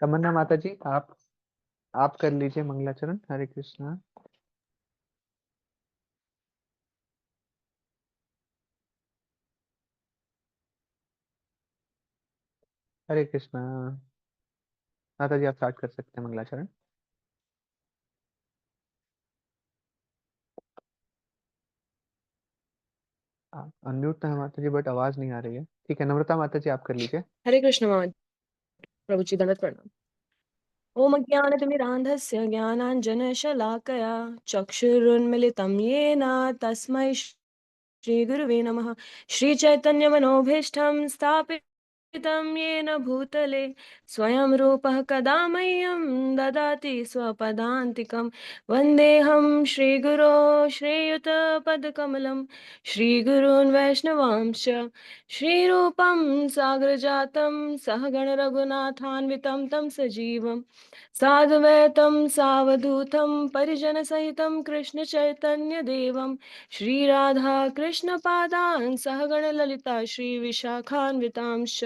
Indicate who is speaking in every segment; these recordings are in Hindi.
Speaker 1: तमन्ना माता जी, आप कर लीजिए मंगलाचरण। हरे कृष्णा। हरे कृष्णा। माता जी, आप स्टार्ट कर सकते हैं मंगलाचरण। अनम्यूट तो है माता जी, बट आवाज नहीं आ रही है। ठीक है, नम्रता माता जी, आप कर लीजिए।
Speaker 2: हरे कृष्ण मामा प्रभु जी दंडवत प्रणाम। ओम अज्ञानतिमिरान्धस्य ज्ञानाञ्जनशलाकया चक्षुरुन्मिलितं येन तस्मै श्रीगुरुवे नमः। श्रीचैतन्यमनोभीष्टं स्थापितं येन भूतले स्वयं रूपः कदा मह्यं ददाति स्वपदान्तिकं। वन्देऽहं श्रीगुरो श्रीयुतपदकमलं श्रीगुरून् वैष्णवांश्च श्रीरूपं साग्रजातं सहगण रघुनाथान्वितं तं सजीवं साधुवैतं सावधूतं परिजनसहितं कृष्णचैतन्यदेवं श्रीराधा कृष्णपादान् सहगण ललिता श्रीविशाखान्वितांश्च।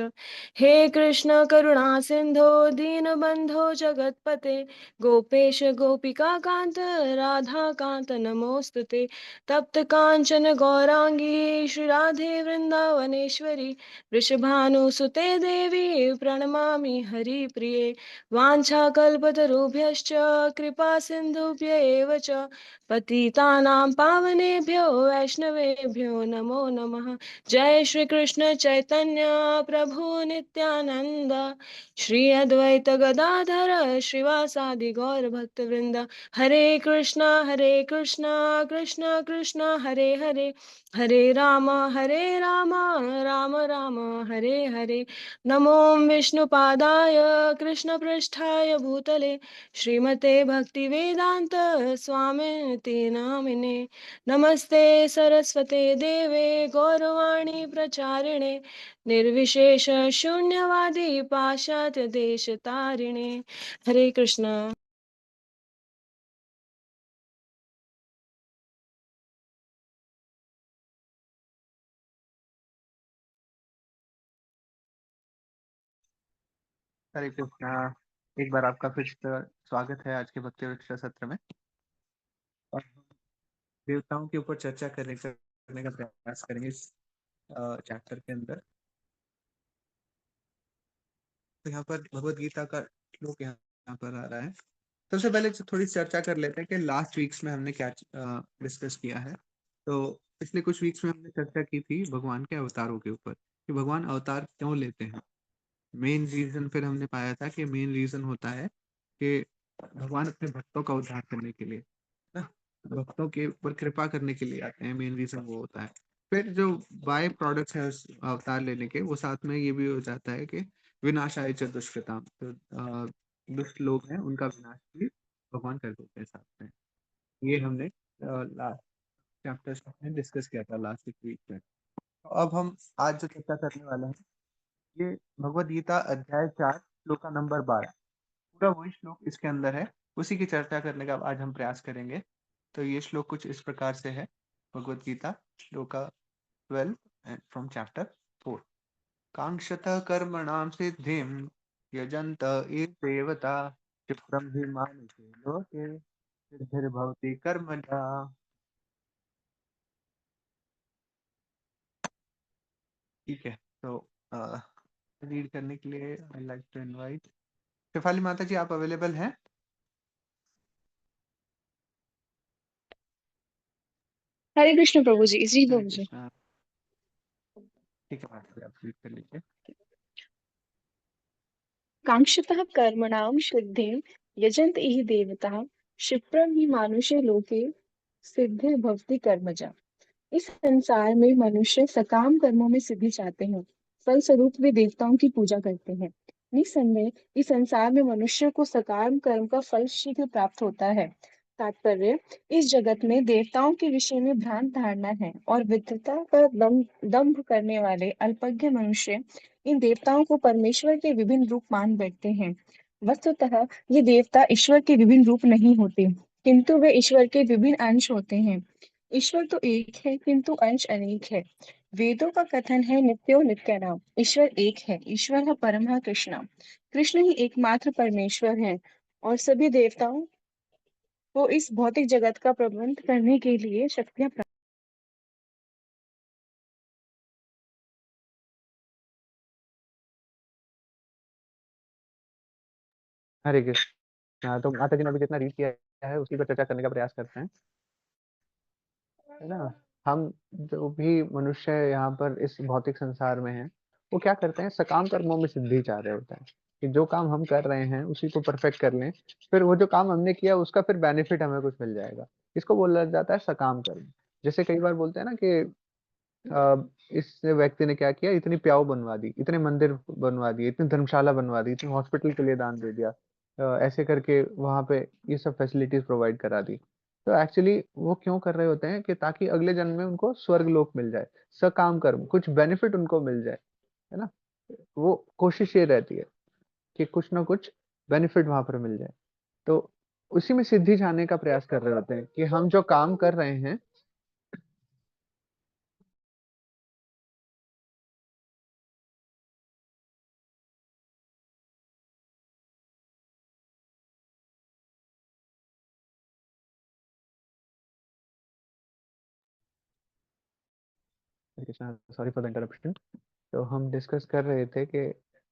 Speaker 2: हे कृष्ण करुणा सिन्धो दीनबन्धो जगत्पते गोपेश गोपिका कान्त राधा कान्त नमोऽस्तुते। तप्त काञ्चन गौराङ्गी श्रीराधे वृन्दावनेश्वरी वृषभानुसुते देवी प्रणमामि हरिप्रिये। वाञ्छाकल्पतरुभ्यश्च कृपा सिन्धुभ्य एव च पतितानां पावनेभ्यो वैष्णवेभ्यो नमो नमः। जय श्री कृष्ण चैतन्य प्रभु नित्यानंद श्री अद्वैत गदाधर श्रीवासादि गौर भक्तवृंद। हरे कृष्णा कृष्ण कृष्ण हरे हरे हरे राम राम राम हरे हरे। नमो विष्णुपादाय कृष्णपृष्ठाय भूतले श्रीमते भक्तिवेदांत स्वामिनिति नामिने। नमस्ते सरस्वते देवे गौरवाणी प्रचारिणे निर्विशेष शून्यवादी पाश्चात्य देश तारिणे। हरे कृष्णा।
Speaker 1: हरे कृष्णा। एक बार आपका फिर से स्वागत है आज के भक्ति वृक्ष सत्र में। और हम देवताओं के ऊपर चर्चा करने का प्रयास करेंगे इस चैप्टर के अंदर। तो यहाँ पर भगवत गीता का श्लोक यहाँ पर आ रहा है। सबसे पहले थोड़ी चर्चा कर लेते हैं कि लास्ट वीक्स में हमने क्या डिस्कस किया है। तो पिछले कुछ वीक्स में हमने चर्चा की थी भगवान के अवतारों के ऊपर कि भगवान अवतार क्यों लेते हैं। मेन रीजन फिर हमने पाया था कि मेन रीजन होता है कि भगवान अपने भक्तों का उद्धार करने के लिए ना, भक्तों के ऊपर कृपा करने के लिए आते हैं। मेन रीजन वो होता है। फिर जो बाय प्रोडक्ट्स है उस अवतार लेने के, वो साथ में ये भी हो जाता है कि विनाशाय च दुष्कृताम, तो दुष्ट लोग हैं उनका विनाश भी भगवान कर देते हैं साथ में। ये हमने लास्ट चैप्टर्स में डिस्कस किया था लास्ट वीक में। तो अब हम आज जो चर्चा करने वाले हैं ये भगवत गीता अध्याय 4 श्लोक का नंबर 12। पूरा वही श्लोक इसके अंदर है, उसी की चर्चा करने का आज हम प्रयास करेंगे। तो ये श्लोक कुछ इस प्रकार से है। भगवत गीता श्लोक 12 फ्रॉम चैप्टर 4। कांक्षतः कर्मणां सिद्धिं यजन्त ये देवता क्षिप्रं हि मानुषे लोके सिद्धिर्भवति कर्मजा। ठीक है, तो रीड करने के लिए I like to invite Shefali माता जी, आप अवेलेबल हैं?
Speaker 2: हरे कृष्ण प्रभु जी। जी
Speaker 1: हरे
Speaker 2: प्रभु जी।
Speaker 1: कृष्णा। ठीक है माता जी, आप रीड कर लीजिए।
Speaker 2: कांक्षतः कर्मणां सिद्धिं यजन्त इह देवताः क्षिप्रं हि मानुषे लोके सिद्धिर्भवति कर्मजा। इस संसार में मनुष्य सकाम कर्मों में सिद्धि चाहते हैं, फलस्वरूप वे देवताओं की पूजा करते हैं। निस्संदेह इस संसार में मनुष्य को सकाम कर्म का फल शीघ्र प्राप्त होता है। तात्पर्य, इस जगत में देवताओं के विषय में भ्रांत धारणा है और विद्वता का दंभ करने वाले अल्पज्ञ मनुष्य इन देवताओं को परमेश्वर के विभिन्न रूप मान बैठते हैं। वस्तुतः ये देवता ईश्वर के विभिन्न रूप नहीं होते, किंतु वे ईश्वर के विभिन्न अंश होते हैं। ईश्वर तो एक है किंतु अंश अनेक है। वेदों का कथन है नित्यो नित्यानाम, ईश्वर एक है, ईश्वर है परमः कृष्ण। कृष्ण ही एकमात्र परमेश्वर है और सभी देवताओं को इस भौतिक जगत का प्रबंध करने के लिए शक्तियां प्राप्त।
Speaker 1: हरे कृष्णा। तो माता जी ने अभी जितना रीड किया है उसी पर चर्चा करने का प्रयास करते हैं, है ना। हम जो भी मनुष्य यहाँ पर इस भौतिक संसार में हैं, वो क्या करते हैं, सकाम कर्मों में सिद्धि चाह रहे होते हैं कि जो काम हम कर रहे हैं उसी को परफेक्ट कर लें, फिर वो जो काम हमने किया उसका फिर बेनिफिट हमें कुछ मिल जाएगा। इसको बोला जाता है सकाम कर्म। जैसे कई बार बोलते हैं ना कि इस व्यक्ति ने क्या किया, इतनी प्याऊ बनवा दी, इतने मंदिर बनवा दिए, इतनी धर्मशाला बनवा दी, इतने हॉस्पिटल के लिए दान दे दिया, ऐसे करके वहां पे ये सब फैसिलिटीज प्रोवाइड करा दी। तो एक्चुअली वो क्यों कर रहे होते हैं कि ताकि अगले जन्म में उनको स्वर्ग लोक मिल जाए, सकाम कर्म, कुछ बेनिफिट उनको मिल जाए, है ना। वो कोशिश ये रहती है कि कुछ ना कुछ बेनिफिट वहां पर मिल जाए। तो उसी में सिद्धि चाहने का प्रयास कर रहे होते हैं कि हम जो काम कर रहे हैं। Sorry for the interruption. तो हम डिस्कस कर रहे थे कि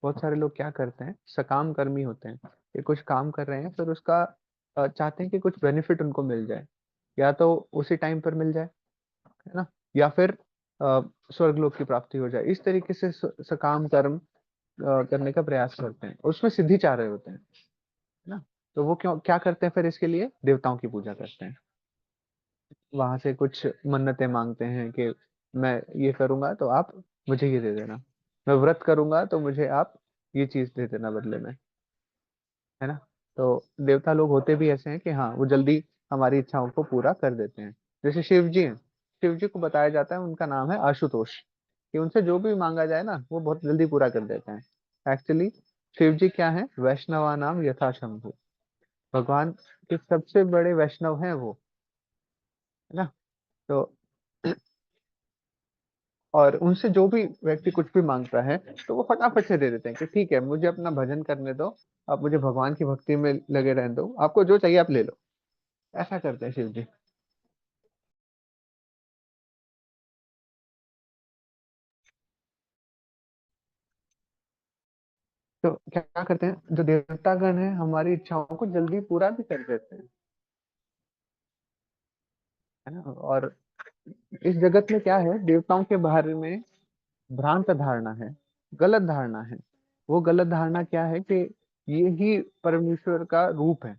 Speaker 1: बहुत सारे लोग क्या करते हैं, सकाम कर्मी होते हैं कि कुछ काम कर रहे हैं, फिर उसका चाहते हैं कि कुछ बेनिफिट उनको मिल जाए, या तो उसी टाइम पर मिल जाए, है ना, या फिर अ, स्वर्ग लोक की प्राप्ति हो जाए। इस तरीके से सकाम कर्म करने का प्रयास करते हैं, उसमें सिद्धि चाह रहे होते हैं, है ना। तो वो क्यों क्या करते हैं, फिर इसके लिए देवताओं की पूजा करते हैं, वहां से कुछ मन्नतें मांगते हैं कि मैं ये करूंगा तो आप मुझे ये दे देना, मैं व्रत करूंगा तो मुझे आप ये चीज दे देना बदले में, है ना। तो देवता लोग होते भी ऐसे हैं कि हाँ, वो जल्दी हमारी इच्छाओं को पूरा कर देते हैं। जैसे शिव जी हैं, शिव जी को बताया जाता है, उनका नाम है आशुतोष, कि उनसे जो भी मांगा जाए ना वो बहुत जल्दी पूरा कर देते हैं। एक्चुअली शिव जी क्या है, वैष्णवा नाम यथा शंभु, भगवान के सबसे बड़े वैष्णव हैं वो, है ना। तो और उनसे जो भी व्यक्ति कुछ भी मांगता है तो वो फटाफट से दे देते हैं कि ठीक है, मुझे अपना भजन करने दो, आप मुझे भगवान की भक्ति में लगे रहने दो, आपको जो चाहिए आप ले लो। ऐसा करते हैं शिव जी। तो क्या करते हैं, जो देवतागण है हमारी इच्छाओं को जल्दी पूरा भी कर देते हैं, है ना। और इस जगत में क्या है, देवताओं के बारे में भ्रांत धारणा है, गलत धारणा है। वो गलत धारणा क्या है कि ये ही परमेश्वर का रूप है,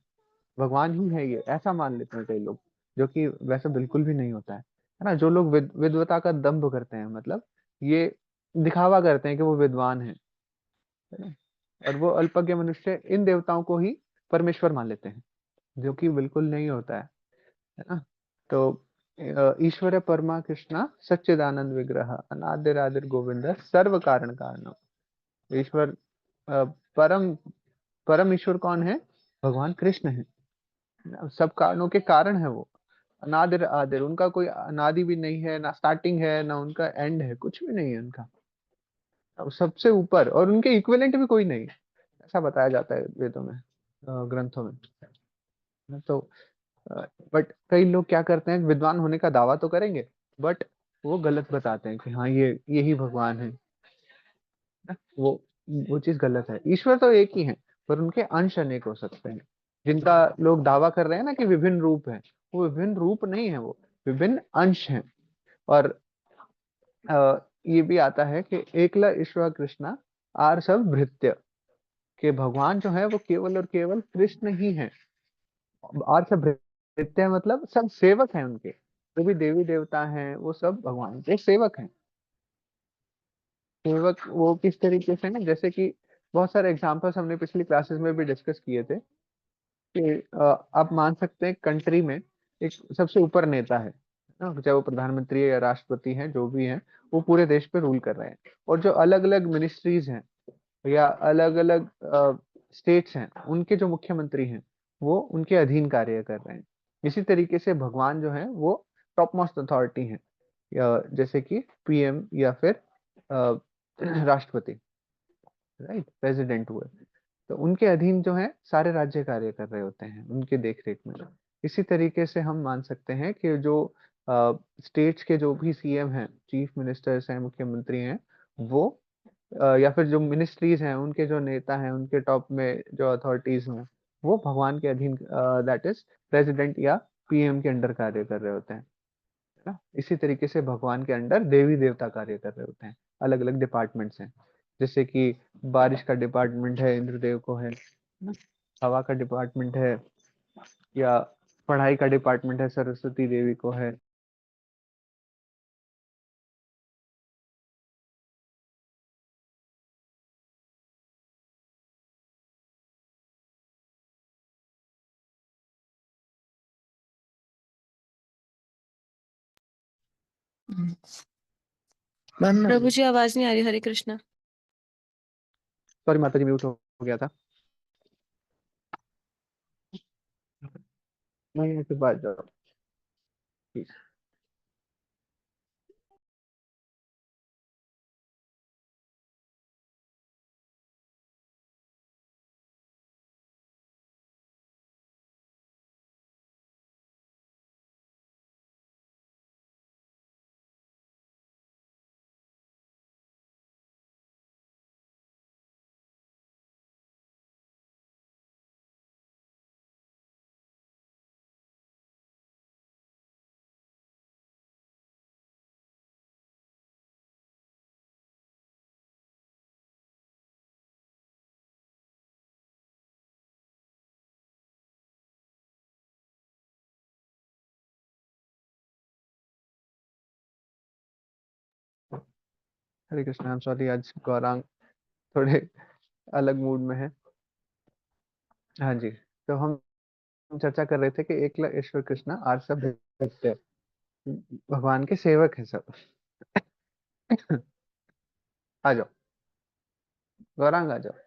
Speaker 1: भगवान ही है ये, ऐसा मान लेते हैं कई लोग, जो कि वैसा बिल्कुल भी नहीं होता है ना। जो लोग विद्वता का दंभ करते हैं, मतलब ये दिखावा करते हैं कि वो विद्वान है ना, और वो अल्पज्ञ मनुष्य इन देवताओं को ही परमेश्वर मान लेते हैं, जो कि बिल्कुल नहीं होता है ना। तो ईश्वर परमा कृष्णा सच्चिदानंद विग्रह अनादिर आदिर गोविंद सर्व कारण कारण। ईश्वर अ, परम परम ईश्वर कौन है, भगवान कृष्ण है ना? सब कारणों के कारण है वो, अनादिर आदिर, उनका कोई अनादि भी नहीं है, ना स्टार्टिंग है ना उनका एंड है, कुछ भी नहीं है उनका, अब सबसे ऊपर, और उनके इक्विवेलेंट भी कोई नहीं, ऐसा बताया जाता है वेदों में, ग्रंथों में। तो बट कई लोग क्या करते हैं, विद्वान होने का दावा तो करेंगे, बट वो गलत बताते हैं कि हाँ ये यही भगवान है ना? वो चीज गलत है। ईश्वर तो एक ही है, पर उनके अंश अनेक हो सकते हैं। जिनका लोग दावा कर रहे हैं ना कि विभिन्न रूप है, वो विभिन्न रूप नहीं है, वो विभिन्न अंश हैं। और ये भी आता है कि एकला ईश्वर कृष्णा आर सब भृत्य, कि भगवान जो है वो केवल और केवल कृष्ण ही है, और सब भृत्य मतलब सब सेवक हैं उनके, जो भी देवी देवता हैं वो सब भगवान के सेवक हैं। सेवक वो किस तरीके से ना, जैसे कि बहुत सारे एग्जांपल्स हमने पिछली क्लासेस में भी डिस्कस किए थे कि आप मान सकते हैं कंट्री में एक सबसे ऊपर नेता है ना, चाहे वो प्रधानमंत्री है या राष्ट्रपति हैं, जो भी हैं, वो पूरे देश पे रूल कर रहे हैं। और जो अलग अलग मिनिस्ट्रीज हैं या अलग अलग स्टेट्स हैं, उनके जो मुख्यमंत्री हैं वो उनके अधीन कार्य कर रहे हैं। इसी तरीके से भगवान जो है वो टॉप मोस्ट अथॉरिटी है, या जैसे कि पीएम या फिर राष्ट्रपति, राइट, प्रेसिडेंट हुए, तो उनके अधीन जो है सारे राज्य कार्य कर रहे होते हैं उनके देख रेख में। इसी तरीके से हम मान सकते हैं कि जो स्टेट्स के जो भी सीएम हैं, चीफ मिनिस्टर्स हैं, मुख्यमंत्री हैं, वो या फिर जो मिनिस्ट्रीज हैं उनके जो नेता हैं, उनके टॉप में जो अथॉरिटीज हैं, वो भगवान के अधीन, दैट इज प्रेसिडेंट या पीएम के अंडर कार्य कर रहे होते हैं, है ना। इसी तरीके से भगवान के अंडर देवी देवता कार्य कर रहे होते हैं, अलग अलग डिपार्टमेंट्स हैं, जैसे कि बारिश का डिपार्टमेंट है, इंद्रदेव को है ना। हवा का डिपार्टमेंट है, या पढ़ाई का डिपार्टमेंट है, सरस्वती देवी को है।
Speaker 3: प्रभु जी आवाज नहीं आ रही। हरे कृष्णा।
Speaker 1: सॉरी माता जी, म्यूट हो गया था। मैं यहाँ से बात जाओ। Hare Krishna, I am sorry, आज गौरांग थोड़े अलग मूड में है। हाँ जी, तो हम चर्चा कर रहे थे कि एकला ईश्वर कृष्णा आर सब भक्त है, भगवान के सेवक हैं सब। आ जाओ गौरांग, आ जाओ।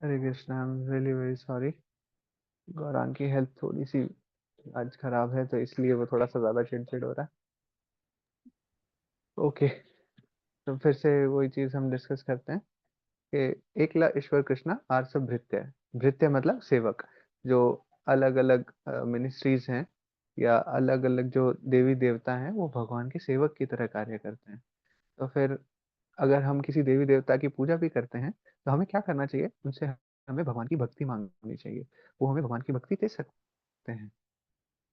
Speaker 1: Hare Krishna, I am really very sorry. Gaurang की हेल्थ थोड़ी सी आज खराब है, तो इसलिए वो थोड़ा सा ज्यादा चिड़चिड़ हो रहा है। ओके, तो फिर से वही चीज हम डिस्कस करते हैं कि एकला ईश्वर कृष्णा आर सब भृत्य है। भृत्य मतलब सेवक, जो अलग अलग मिनिस्ट्रीज हैं या अलग अलग जो देवी देवता हैं, वो भगवान के सेवक की तरह कार्य करते हैं। तो फिर अगर हम किसी देवी देवता की पूजा भी करते हैं, तो हमें क्या करना चाहिए? उनसे हमें भगवान की भक्ति मांगनी चाहिए, वो हमें भगवान की भक्ति दे सकते हैं,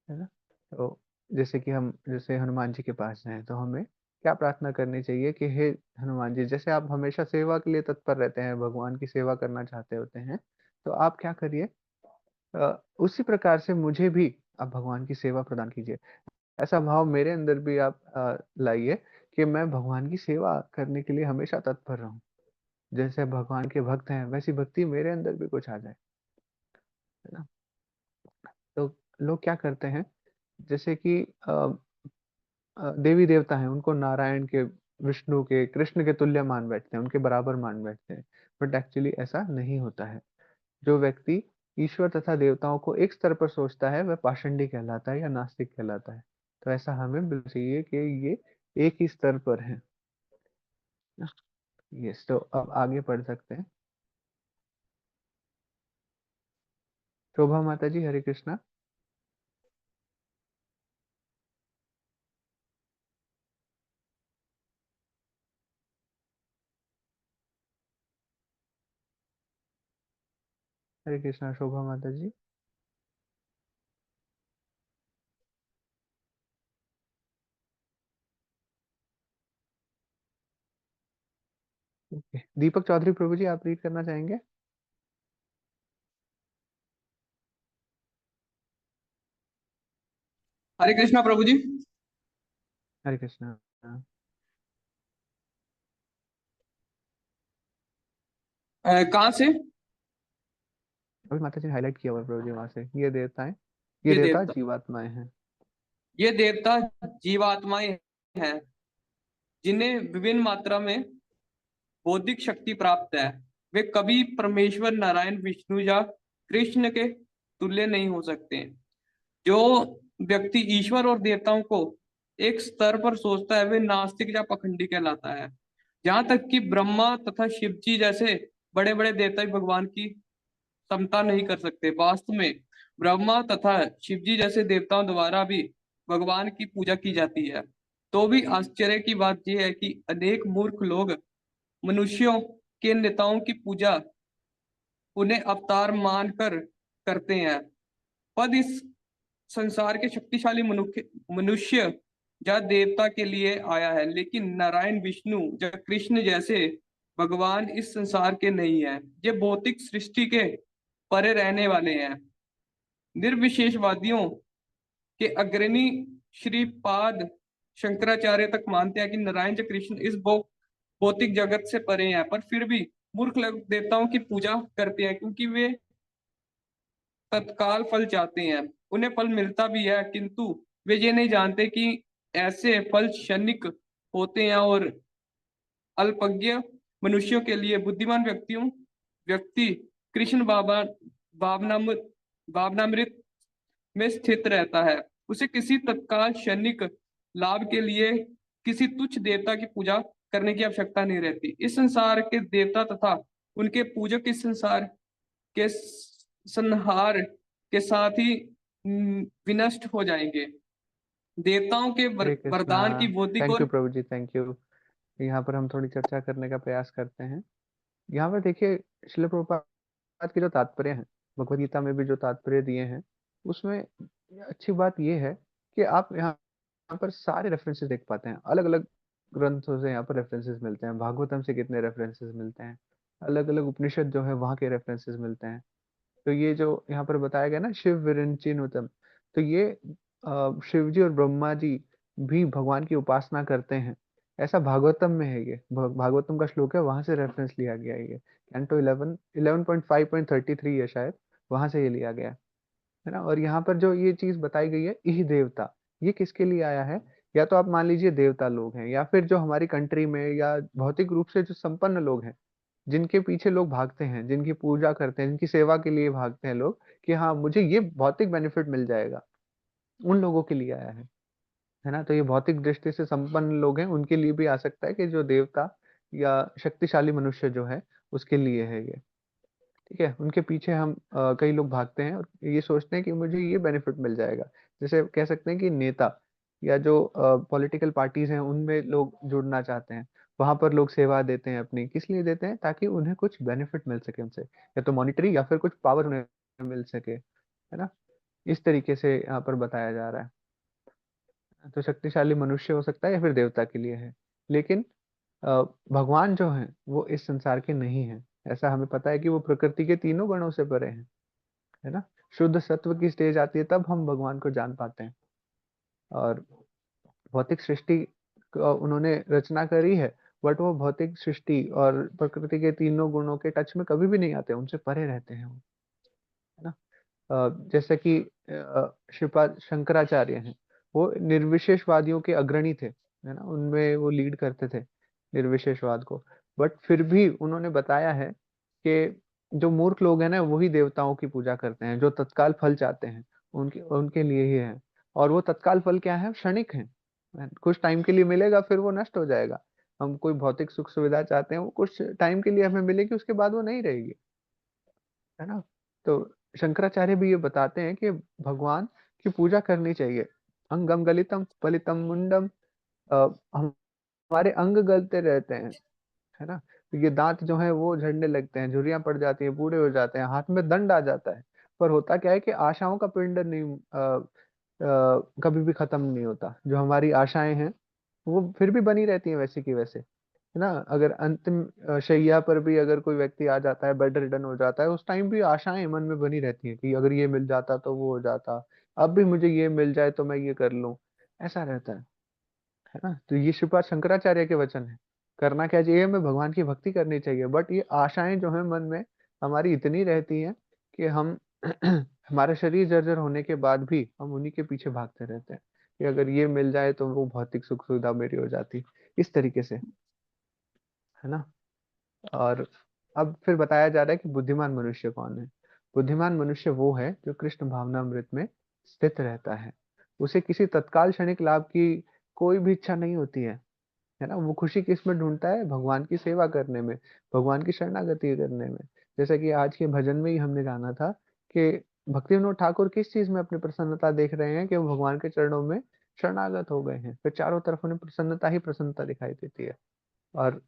Speaker 1: है ना। तो जैसे कि हम जैसे हनुमान जी के पास हैं, तो हमें क्या प्रार्थना करनी चाहिए कि हे हनुमान जी, जैसे आप हमेशा सेवा के लिए तत्पर रहते हैं, भगवान की सेवा करना चाहते होते हैं, तो आप क्या करिए, उसी प्रकार से मुझे भी आप भगवान की सेवा प्रदान कीजिए। ऐसा भाव मेरे अंदर भी आप लाइए कि मैं भगवान की सेवा करने के लिए हमेशा तत्पर रहूं। जैसे भगवान के भक्त हैं, वैसी भक्ति मेरे अंदर भी कुछ आ जाए, है ना। तो लोग क्या करते हैं, जैसे कि देवी देवता हैं उनको नारायण के, विष्णु के, कृष्ण के तुल्य मान बैठते हैं, उनके बराबर मान बैठते हैं। बट एक्चुअली ऐसा नहीं होता है। जो व्यक्ति ईश्वर तथा देवताओं को एक स्तर पर सोचता है वह पाषंडी कहलाता है या नास्तिक कहलाता है। तो ऐसा हमें बिल्कुल चाहिए कि ये एक ही स्तर पर है। यस, तो अब आगे पढ़ सकते हैं। शोभा माता जी, हरे कृष्णा। हरे कृष्णा शोभा माता जी। ओके, दीपक चौधरी प्रभु जी, आप रीड करना चाहेंगे?
Speaker 4: हरे कृष्णा प्रभु जी।
Speaker 1: हरे कृष्णा।
Speaker 4: कहाँ से?
Speaker 1: अभी माता जी ने हाईलाइट किया हुआ है प्रभु जी, वहां से। ये देवताएं, ये
Speaker 4: ये
Speaker 1: देवता
Speaker 4: देवता
Speaker 1: जीवात्माएं हैं।
Speaker 4: ये देवता जीवात्माएं हैं जिन्हें विभिन्न मात्रा में बौद्धिक शक्ति प्राप्त है। वे कभी परमेश्वर नारायण विष्णु या कृष्ण के तुल्य नहीं हो सकते। जो व्यक्ति ईश्वर और देवताओं को एक स्तर पर सोचता है वे नास्तिक या पखंडी कहलाता है। जहां तक कि ब्रह्मा तथा शिव जी जैसे बड़े बड़े देवता भी भगवान की समता नहीं कर सकते। वास्तव में ब्रह्मा तथा शिव जी जैसे देवताओं द्वारा भी भगवान की पूजा की जाती है। तो भी आश्चर्य की बात यह है कि अनेक मूर्ख लोग मनुष्यों के नेताओं की पूजा उन्हें अवतार मानकर करते हैं। पद इस संसार के शक्तिशाली मनुष्य मनुष्य या देवता के लिए आया है, लेकिन नारायण विष्णु या कृष्ण जैसे भगवान इस संसार के नहीं है। ये भौतिक सृष्टि के परे रहने वाले हैं। निर्विशेषवादियों के अग्रणी श्रीपाद शंकराचार्य तक मानते हैं कि नारायण या कृष्ण इस भौतिक जगत से परे हैं, पर फिर भी मूर्ख लोग देवताओं की पूजा करते हैं क्योंकि वे तत्काल फल चाहते हैं। उन्हें फल मिलता भी है, किंतु वे ये नहीं जानते कि ऐसे फल क्षणिक होते हैं और अल्पज्ञ मनुष्यों के लिए बुद्धिमान व्यक्ति कृष्ण भावनामृत में स्थित रहता है। उसे किसी तत्काल क्षणिक लाभ के लिए किसी तुच्छ देवता की पूजा करने की आवश्यकता नहीं रहती। इस संसार के देवता तथा उनके पूजक इस संसार के संहार के साथ ही विनष्ट हो जाएंगे। देवताओं के
Speaker 1: हरे कृष्णा।
Speaker 4: वरदान की बौद्धिक
Speaker 1: थैंक यू
Speaker 4: और
Speaker 1: प्रभु जी, थैंक यू। यहाँ पर हम थोड़ी चर्चा करने का प्रयास करते हैं। यहाँ पर देखिए, श्रील प्रभुपाद के जो तात्पर्य हैं, भगवद गीता में भी जो तात्पर्य दिए हैं, उसमें अच्छी बात ये है कि आप यहाँ पर सारे रेफरेंसेस देख पाते हैं। अलग अलग ग्रंथों से यहाँ पर रेफरेंसेस मिलते हैं। भागवतम से कितने रेफरेंसेस मिलते हैं, अलग अलग उपनिषद जो है वहाँ के रेफरेंसेस मिलते हैं। तो ये जो यहाँ पर बताया गया ना, शिव विरिंचिनुतम, तो ये शिव जी और ब्रह्मा जी भी भगवान की उपासना करते हैं। ऐसा भागवतम में है। ये भागवतम का श्लोक है, वहां से रेफरेंस लिया गया है। ये कैंटो 11.5.33 है शायद, वहां से ये लिया गया है ना। और यहाँ पर जो ये चीज बताई गई है, इह देवता, ये किसके लिए आया है? या तो आप मान लीजिए देवता लोग हैं, या फिर जो हमारी कंट्री में या भौतिक रूप से जो संपन्न लोग हैं, जिनके पीछे लोग भागते हैं, जिनकी पूजा करते हैं, जिनकी सेवा के लिए भागते हैं लोग, कि हाँ मुझे ये भौतिक बेनिफिट मिल जाएगा, उन लोगों के लिए आया है ना। तो ये भौतिक दृष्टि से संपन्न लोग हैं, उनके लिए भी आ सकता है कि जो देवता या शक्तिशाली मनुष्य जो है उसके लिए है ये। ठीक है, उनके पीछे हम कई लोग भागते हैं और ये सोचते हैं कि मुझे ये बेनिफिट मिल जाएगा। जैसे कह सकते हैं कि नेता या जो पॉलिटिकल पार्टीज हैं उनमें लोग जुड़ना चाहते हैं, वहां पर लोग सेवा देते हैं अपनी, किस लिए देते हैं? ताकि उन्हें कुछ बेनिफिट मिल सके उनसे, या तो मॉनिटरी या फिर कुछ पावर उन्हें मिल सके, है ना। इस तरीके से यहाँ पर बताया जा रहा है। तो शक्तिशाली मनुष्य हो सकता है या फिर देवता के लिए है। लेकिन अ, भगवान जो है वो इस संसार के नहीं है। ऐसा हमें पता है कि वो प्रकृति के तीनों गणों से परे हैं, है ना। शुद्ध सत्व की स्टेज आती है तब हम भगवान को जान पाते हैं। और भौतिक सृष्टि उन्होंने रचना करी है, बट वो भौतिक सृष्टि और प्रकृति के तीनों गुणों के टच में कभी भी नहीं आते, उनसे परे रहते हैं वो, है ना। जैसे कि श्रीपाद शंकराचार्य हैं, वो निर्विशेषवादियों के अग्रणी थे, है ना, उनमें वो लीड करते थे निर्विशेषवाद को। बट फिर भी उन्होंने बताया है कि जो मूर्ख लोग हैं ना वही देवताओं की पूजा करते हैं, जो तत्काल फल चाहते हैं उनके उनके लिए ही है। और वो तत्काल फल क्या है? क्षणिक है, कुछ टाइम के लिए मिलेगा फिर वो नष्ट हो जाएगा। हम कोई भौतिक सुख सुविधा चाहते हैं, वो कुछ टाइम के लिए हमें मिलेगी, उसके बाद वो नहीं रहेगी, है ना। तो शंकराचार्य भी ये बताते हैं कि भगवान की पूजा करनी चाहिए। अंगम गलितम फलितम मुंडम, हमारे अंग गलते रहते हैं, है ना। तो ये दांत जो है वो झड़ने लगते हैं, झुर्रियां पड़ जाती हैं, बूढ़े हो जाते हैं, हाथ में दंड आ जाता है। पर होता क्या है कि आशाओं का पिंड नहीं कभी भी खत्म नहीं होता। जो हमारी आशाएं हैं वो फिर भी बनी रहती हैं वैसे की वैसे, है ना। अगर अंतिम शैया पर भी अगर कोई व्यक्ति आ जाता है, बेड रिडन हो जाता है, उस टाइम भी आशाएं मन में बनी रहती हैं कि अगर ये मिल जाता तो वो हो जाता, अब भी मुझे ये मिल जाए तो मैं ये कर लूं, ऐसा रहता है ना। तो ये श्रीपाद शंकराचार्य के वचन है। करना क्या चाहिए? हमें भगवान की भक्ति करनी चाहिए, बट ये आशाएं जो है मन में हमारी इतनी रहती हैं कि हम हमारा शरीर जर्जर होने के बाद भी हम उन्हीं के पीछे भागते रहते हैं कि अगर ये मिल जाए तो वो भौतिक सुख सुविधा मेरी हो जाती, इस तरीके से, है ना। और अब फिर बताया जा रहा है कि बुद्धिमान मनुष्य कौन है। बुद्धिमान मनुष्य वो है जो कृष्ण भावनामृत में स्थित रहता है। उसे किसी तत्काल क्षणिक लाभ की कोई भी इच्छा नहीं होती है ना। वो खुशी किसमें ढूंढता है? भगवान की सेवा करने में, भगवान की शरणागति करने में। जैसे कि आज के भजन में ही हमने जाना था कि भक्ति विनोद ठाकुर किस चीज में अपनी प्रसन्नता देख रहे हैं कि वो भगवान के चरणों में शरणागत हो गए हैं, फिर चारों तरफ उन्हें प्रसन्नता ही प्रसन्नता दिखाई देती है। और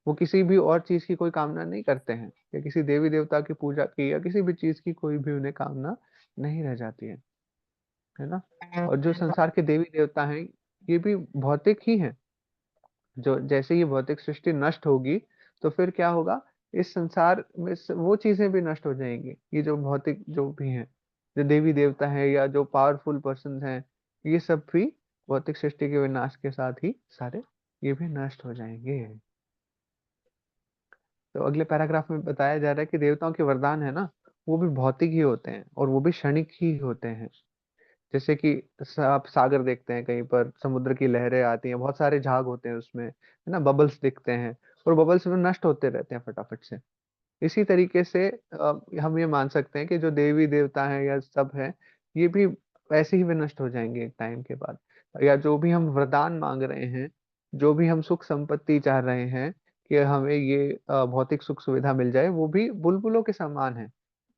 Speaker 1: वो किसी भी और चीज की कोई कामना नहीं करते हैं, या किसी देवी देवता की पूजा की या किसी भी चीज की कोई भी उन्हें कामना नहीं रह जाती है ना। और जो संसार के देवी देवता हैं ये भी भौतिक ही हैं। जो जैसे ही भौतिक सृष्टि नष्ट होगी तो फिर क्या होगा? इस संसार में वो चीजें भी नष्ट हो जाएंगी। ये जो भौतिक जो भी हैं, जो देवी देवता हैं या जो पावरफुल पर्सन हैं, ये सब भी भौतिक सृष्टि के विनाश के साथ ही सारे ये भी नष्ट हो जाएंगे। तो अगले पैराग्राफ में बताया जा रहा है कि देवताओं के वरदान है ना, वो भी भौतिक ही होते हैं और वो भी क्षणिक ही होते हैं। जैसे कि आप सागर देखते हैं, कहीं पर समुद्र की लहरें आती हैं, बहुत सारे झाग होते हैं उसमें, है ना, बबल्स दिखते हैं, और बबल्स में नष्ट होते रहते हैं फटाफट से। इसी तरीके से हम ये मान सकते हैं कि जो देवी देवता हैं या सब है, ये भी ऐसे ही वे नष्ट हो जाएंगे एक टाइम के बाद। या जो भी हम वरदान मांग रहे हैं, जो भी हम सुख संपत्ति चाह रहे हैं कि हमें ये भौतिक सुख सुविधा मिल जाए, वो भी बुलबुलों के समान है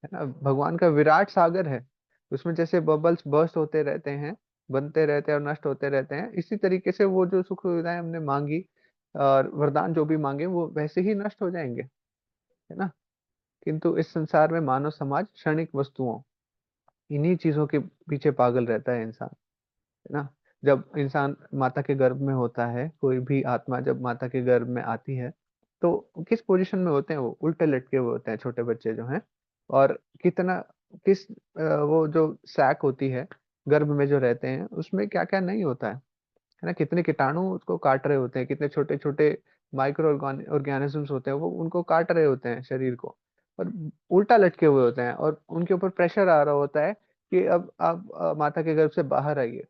Speaker 1: ना। भगवान का विराट सागर है, उसमें जैसे बबल्स बर्स्ट होते रहते हैं, बनते रहते हैं और नष्ट होते रहते हैं, इसी तरीके से वो जो सुख सुविधाएं हमने मांगी और वरदान जो भी मांगे वो वैसे ही नष्ट हो जाएंगे, है ना। किंतु इस संसार में मानव समाज क्षणिक वस्तुओं, इन्हीं चीजों के पीछे पागल रहता है इंसान, है ना। जब इंसान माता के गर्भ में होता है, कोई भी आत्मा जब माता के गर्भ में आती है, तो किस पोजीशन में होते हैं? वो उल्टे लटके हुए होते हैं छोटे बच्चे जो हैं। और कितना किस वो जो सैक होती है गर्भ में जो रहते हैं, उसमें क्या क्या नहीं होता है ना। कितने कीटाणु उसको काट रहे होते हैं, कितने छोटे छोटे माइक्रो ऑर्गेनिजम्स होते हैं वो उनको काट रहे होते हैं शरीर को, और उल्टा लटके हुए होते हैं, और उनके ऊपर प्रेशर आ रहा होता है कि अब आप माता के गर्भ से बाहर आइए,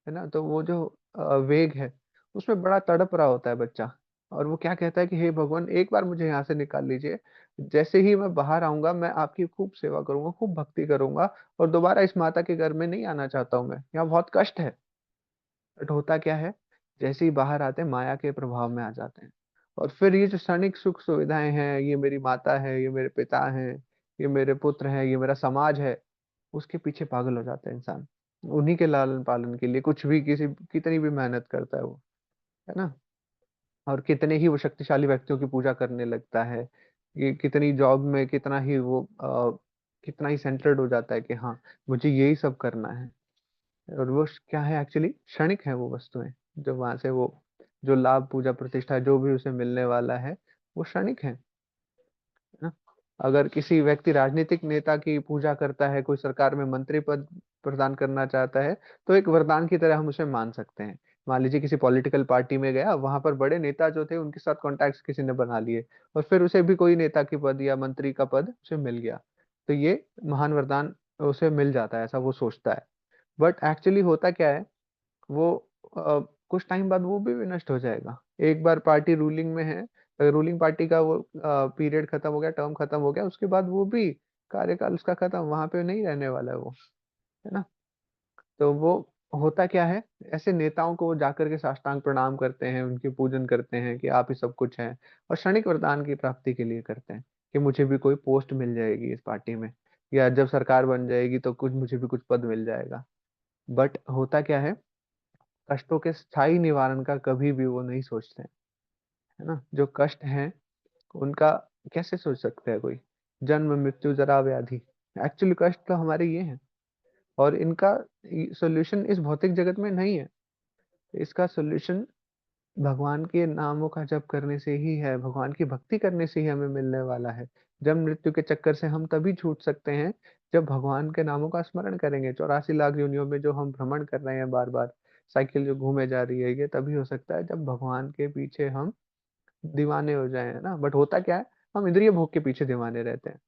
Speaker 1: है ना। तो वो जो वेग है उसमें बड़ा तड़प रहा होता है बच्चा, और वो क्या कहता है कि हे भगवान, एक बार मुझे यहाँ से निकाल लीजिए, जैसे ही मैं बाहर आऊंगा मैं आपकी खूब सेवा करूंगा, खूब भक्ति करूंगा, और दोबारा इस माता के घर में नहीं आना चाहता हूँ, मैं यहाँ बहुत कष्ट है। बट होता क्या है? जैसे ही बाहर आते हैं माया के प्रभाव में आ जाते हैं, और फिर ये जो क्षणिक सुख सुविधाएं हैं, ये मेरी माता है, ये मेरे पिता हैं, ये मेरे पुत्र हैं, ये मेरा समाज है, उसके पीछे पागल हो जाता है इंसान। उन्हीं के लालन पालन के लिए कुछ भी किसी कितनी भी मेहनत करता है वो, है ना। और कितने ही वो शक्तिशाली व्यक्तियों की पूजा करने लगता है, ये कितनी जॉब में कितना ही वो कितना ही सेंटर्ड हो जाता है कि हाँ मुझे यही सब करना है। और वो क्या है? एक्चुअली क्षणिक है वो वस्तुएं, जो वहां से वो जो लाभ पूजा प्रतिष्ठा जो भी उसे मिलने वाला है वो क्षणिक है ना। अगर किसी व्यक्ति राजनीतिक नेता की पूजा करता है, कोई सरकार में मंत्री पद प्रदान करना चाहता है, तो एक वरदान की तरह हम उसे मान सकते हैं। मान लीजिए किसी पॉलिटिकल पार्टी में गया, वहां पर बड़े नेता जो थे उनके साथ कॉन्टैक्ट किसी ने बना लिए, और फिर उसे भी कोई नेता की पद या मंत्री का पद उसे मिल गया, तो ये महान वरदान उसे मिल जाता है, ऐसा वो सोचता है। बट एक्चुअली होता क्या है, वो कुछ टाइम बाद वो भी नष्ट हो जाएगा। एक बार पार्टी रूलिंग में है, रूलिंग पार्टी का वो पीरियड खत्म हो गया, टर्म खत्म हो गया, उसके बाद वो भी कार्यकाल उसका खत्म, वहां पे नहीं रहने वाला है वो, है ना। तो वो होता क्या है, ऐसे नेताओं को वो जाकर के साष्टांग प्रणाम करते हैं, उनकी पूजन करते हैं कि आप ही सब कुछ हैं, और क्षणिक वरदान की प्राप्ति के लिए करते हैं कि मुझे भी कोई पोस्ट मिल जाएगी इस पार्टी में, या जब सरकार बन जाएगी तो कुछ मुझे भी कुछ पद मिल जाएगा। बट होता क्या है, कष्टों के स्थायी निवारण का कभी भी वो नहीं सोचते हैं, है ना। जो कष्ट हैं उनका कैसे सोच सकते हैं कोई, जन्म मृत्यु जरा व्याधि, एक्चुअली कष्ट तो हमारे ये हैं, और इनका सॉल्यूशन इस भौतिक जगत में नहीं है। इसका सॉल्यूशन भगवान के नामों का जप करने से ही है, भगवान की भक्ति करने से ही हमें मिलने वाला है। जन्म मृत्यु के चक्कर से हम तभी छूट सकते हैं जब भगवान के नामों का स्मरण करेंगे। 84 लाख योनियों में जो हम भ्रमण कर रहे हैं बार बार, साइकिल जो घूमे जा रही है, ये तभी हो सकता है जब भगवान के पीछे हम दीवाने हो जाए, है ना। बट होता क्या है, हम इंद्रिय भोग के पीछे दीवाने रहते हैं,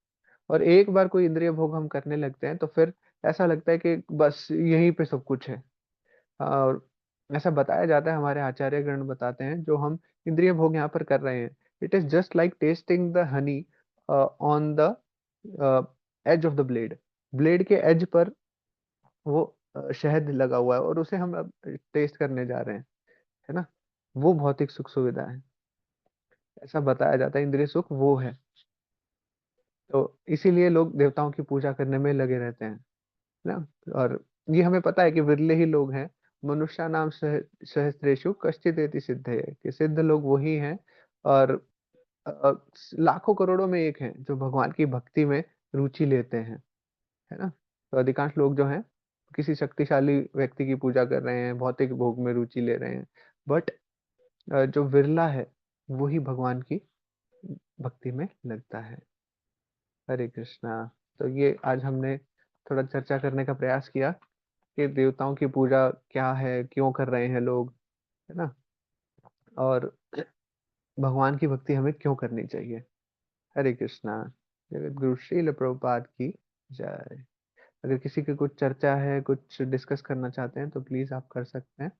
Speaker 1: और एक बार कोई इंद्रिय भोग हम करने लगते हैं तो फिर ऐसा लगता है कि बस यहीं पे सब कुछ है। और ऐसा बताया जाता है, हमारे आचार्य गण बताते हैं, जो हम इंद्रिय भोग यहाँ पर कर रहे हैं, it is just like testing the honey on the edge of the blade. Blade के एज पर वो शहद लगा हुआ है, और उसे हम अब टेस्ट करने जा रहे हैं, है ना। वो भौतिक सुख सुविधा है, ऐसा बताया जाता है, इंद्रिय सुख वो है। तो इसीलिए लोग देवताओं की पूजा करने में लगे रहते हैं ना। और ये हमें पता है कि विरले ही लोग हैं, मनुष्य नाम सहस्त्रेषु कश्चिदेति सिद्धये, कि सिद्ध लोग वही हैं, और अ, लाखों करोड़ों में एक हैं जो भगवान की भक्ति में रुचि लेते हैं, है ना। तो अधिकांश लोग जो हैं किसी शक्तिशाली व्यक्ति की पूजा कर रहे हैं, भौतिक भोग में रुचि ले रहे हैं, बट जो विरला है वही भगवान की भक्ति में लगता है। हरे कृष्णा। तो ये आज हमने थोड़ा चर्चा करने का प्रयास किया कि देवताओं की पूजा क्या है, क्यों कर रहे हैं लोग, है ना, और भगवान की भक्ति हमें क्यों करनी चाहिए। हरे कृष्णा। जगत गुरु श्रील प्रभुपाद की जय। अगर किसी की कुछ चर्चा है, कुछ डिस्कस करना चाहते हैं तो प्लीज आप कर सकते हैं।